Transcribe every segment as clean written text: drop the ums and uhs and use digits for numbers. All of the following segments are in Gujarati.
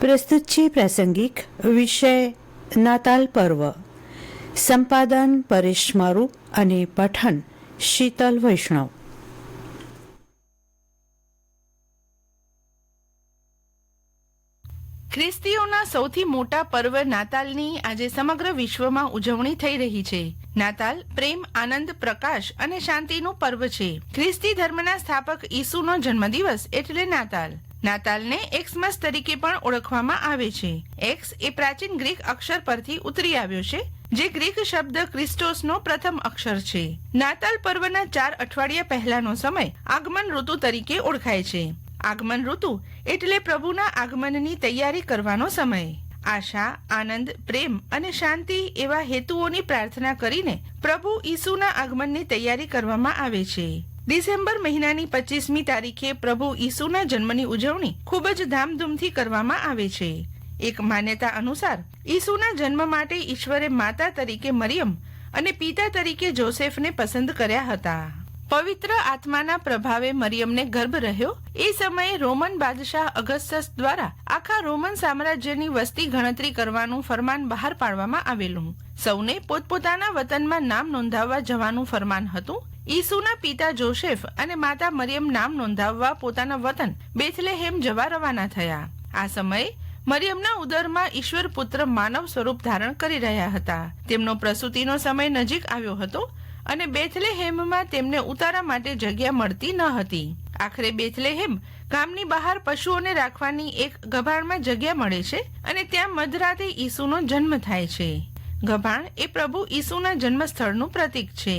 પ્રસ્તુત છે પ્રાસંગિક વિષય નાતાલ પર્વ. સંપાદન પરેશ મારુ અને પઠન શીતલ વૈષ્ણવ. ખ્રિસ્તીઓના સૌથી મોટા પર્વ નાતાલની આજે સમગ્ર વિશ્વમાં ઉજવણી થઈ રહી છે. નાતાલ પ્રેમ, આનંદ, પ્રકાશ અને શાંતિનું પર્વ છે. ખ્રિસ્તી ધર્મના સ્થાપક ઈસુનો જન્મદિવસ એટલે નાતાલ. નાતાલને એક્સમસ તરીકે પણ ઓળખવામાં આવે છે. એક્સ એ પ્રાચીન ગ્રીક અક્ષર પરથી ઉતરી આવ્યો છે, જે ગ્રીક શબ્દ ક્રિસ્ટોસનો પ્રથમ અક્ષર છે. નાતાલ પર્વના 4 અઠવાડિયા પહેલાનો સમય આગમન ઋતુ તરીકે ઓળખાય છે. આગમન ઋતુ એટલે પ્રભુના આગમનની તૈયારી કરવાનો સમય. આશા, આનંદ, પ્રેમ અને શાંતિ એવા હેતુઓની પ્રાર્થના કરીને પ્રભુ ઈસુના આગમનની તૈયારી કરવામાં આવે છે. ડિસેમ્બર મહિનાની 25મી તારીખે પ્રભુ ઈસુના જન્મની ઉજવણી ખૂબ જ ધામધૂમથી કરવામાં આવે છે. એક માન્યતા અનુસાર ઈસુના જન્મ માટે ઈશ્વરે માતા તરીકે મરિયમ અને પિતા તરીકે જોસેફને પસંદ કર્યા હતા. પવિત્ર આત્માના પ્રભાવે મરિયમને ગર્ભ રહ્યો એ સમયે રોમન બાદશાહ અગસ્ટસ દ્વારા આખા રોમન સામ્રાજ્યની વસ્તી ગણતરી કરવાનું ફરમાન બહાર પાડવામાં આવેલું. સૌને પોતપોતાના વતનમાં નામ નોંધાવવા જવાનું ફરમાન હતું. ઈસુના પિતા જોસેફ અને માતા મરિયમ નામ નોંધાવવા પોતાના વતન બેથલેહેમ જવા રવાના થયા. આ સમયે મરિયમના ઉદરમાં ઈશ્વર પુત્ર માનવ સ્વરૂપ ધારણ કરી રહ્યા હતા. તેમનો પ્રસૂતિનો સમય નજીક આવ્યો હતો અને બેથલેહેમમાં તેમને ઉતારા માટે જગ્યા મળતી ન હતી. આખરે બેથલેહેમ ગામની બહાર પશુઓને રાખવાની એક ગભાણમાં જગ્યા મળે છે અને ત્યાં મધરાતે ઈસુનો જન્મ થાય છે. ગભાણ એ પ્રભુ ઈસુના જન્મ સ્થળનું પ્રતીક છે.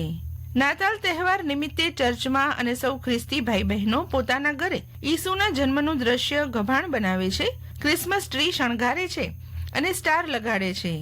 નાતાલ તહેવાર નિમિત્તે ચર્ચમાં અને સૌ ખ્રિસ્તી ભાઈ બહેનો પોતાના ઘરે ઈસુના જન્મનું દ્રશ્ય ગભાણ બનાવે છે, ક્રિસમસ ટ્રી શણગારે છે અને સ્ટાર લગાડે છે.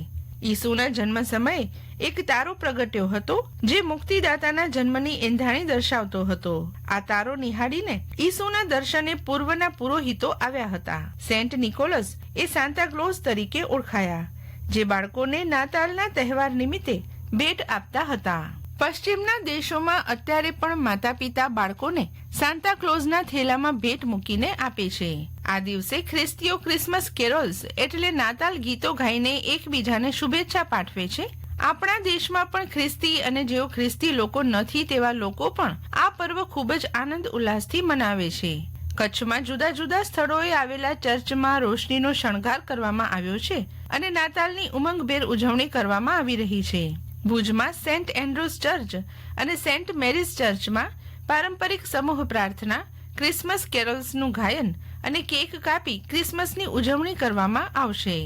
ઈસુના જન્મ સમયે એક તારો પ્રગટ્યો હતો, જે મુક્તિદાતાના જન્મની એંધાણી દર્શાવતો હતો. આ તારો નિહાળીને ઈસુના દર્શને પૂર્વના પુરોહિતો આવ્યા હતા. સેન્ટ નિકોલસ એ સાન્તા ક્લોઝ તરીકે ઓળખાયા, જે બાળકોને નાતાલના તહેવાર નિમિત્તે ભેટ આપતા હતા. પશ્ચિમના દેશોમાં અત્યારે પણ માતા પિતા બાળકોને સાન્તા ક્લોઝના થેલામાં ભેટ મૂકીને આપે છે. આ દિવસે ખ્રિસ્તીઓ ક્રિસમસ કેરોલ્સ એટલે નાતાલ ગીતો ગાઈને એકબીજાને શુભેચ્છા પાઠવે છે. આપણા દેશમાં પણ ખ્રિસ્તી અને જેઓ ખ્રિસ્તી લોકો નથી તેવા લોકો પણ આ પર્વ ખૂબ જ આનંદ ઉલ્લાસથી મનાવે છે. કચ્છમાં જુદા જુદા સ્થળોએ આવેલા ચર્ચમાં રોશનીનો શણગાર કરવામાં આવ્યો છે અને નાતાલની ઉમંગભેર ઉજવણી કરવામાં આવી રહી છે. ભુજમાં સેન્ટ એન્ડ્રુઝ ચર્ચ અને સેન્ટ મેરીઝ ચર્ચમાં પારંપરિક સમૂહ પ્રાર્થના, ક્રિસમસ કેરોલ્સનું ગાયન અને કેક કાપી ક્રિસમસની ઉજવણી કરવામાં આવશે.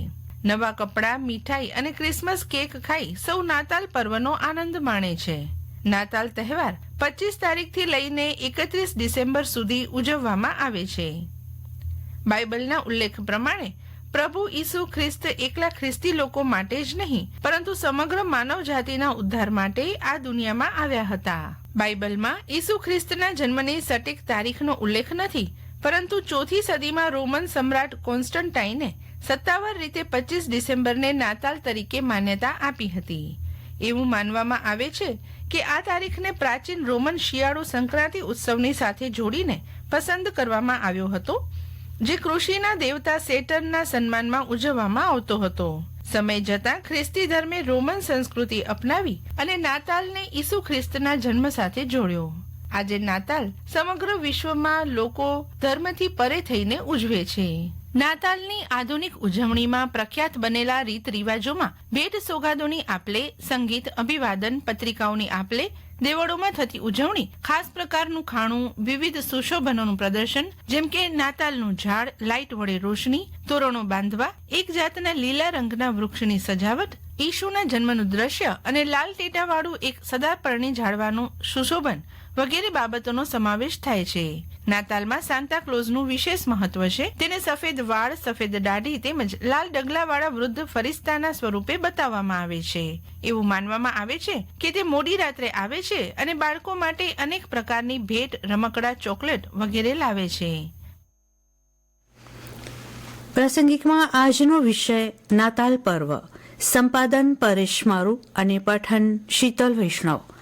નવા કપડાં, મીઠાઈ અને ક્રિસમસ કેક ખાઈ સૌ નાતાલ પર્વનો આનંદ માણે છે. નાતાલ તહેવાર 25 તારીખથી લઈને 31 ડિસેમ્બર સુધી ઉજવવામાં આવે છે. બાઇબલના ઉલ્લેખ પ્રમાણે પ્રભુ ઈસુ ખ્રિસ્ત એકલા ખ્રિસ્તી લોકો માટે જ નહીં, પરંતુ સમગ્ર માનવ જાતિના ઉદ્ધાર માટે આ દુનિયામાં આવ્યા હતા. બાઇબલમાં ઈસુ ખ્રિસ્તના જન્મની સટીક તારીખનો ઉલ્લેખ નથી, પરંતુ 4થી સદીમાં રોમન સમ્રાટ કોન્સ્ટન્ટાઇને સત્તાવાર રીતે 25 ડિસેમ્બરને નાતાલ તરીકે માન્યતા આપી હતી. એવું માનવામાં આવે છે કે આ તારીખને પ્રાચીન રોમન શિયાળુ સંક્રાંતિ ઉત્સવની સાથે જોડીને પસંદ કરવામાં આવ્યો હતો, જે કૃષિના દેવતા સેટર્નના સન્માનમાં ઉજવવામાં આવતો હતો. સમય જતાં ખ્રિસ્તી ધર્મે રોમન સંસ્કૃતિ અપનાવી અને નાતાલને ઈસુ ખ્રિસ્તના જન્મ સાથે જોડ્યો. આજે નાતાલ સમગ્ર વિશ્વમાં લોકો ધર્મથી પરે થઈને ઉજવે છે. નાતાલની આધુનિક ઉજવણીમાં પ્રખ્યાત બનેલા રીત રિવાજોમાં ભેટ સોગાદોની આપલે, સંગીત, અભિવાદન, પત્રિકાઓની આપલે, દેવળોમાં થતી ઉજવણી, ખાસ પ્રકારનું ખાણું, વિવિધ સુશોભનોનું પ્રદર્શન જેમ કે નાતાલનું ઝાડ, લાઇટ વડે રોશની, તોરણો બાંધવા, એક જાતના લીલા રંગના વૃક્ષની સજાવટ, ઈશુના જન્મનું દ્રશ્ય અને લાલ ટેટાવાળું એક સદાપર્ણી ઝાડવાનું સુશોભન વગેરે બાબતોનો સમાવેશ થાય છે. નાતાલમાં સાન્તા ક્લોઝનું વિશેષ મહત્વ છે. તેને સફેદ વાળ, સફેદ દાઢી તેમજ લાલ ડગલાવાળા વૃદ્ધ ફરિશ્તાના સ્વરૂપે બતાવવામાં આવે છે. એવું માનવામાં આવે છે કે તે મોડી રાત્રે આવે છે અને બાળકો માટે અનેક પ્રકારની ભેટ, રમકડા, ચોકલેટ વગેરે લાવે છે. પ્રાસંગિકમાં આજનો વિષય નાતાલ પર્વ. સંપાદન પરેશ મારુ અને પઠન શીતલ વૈષ્ણવ.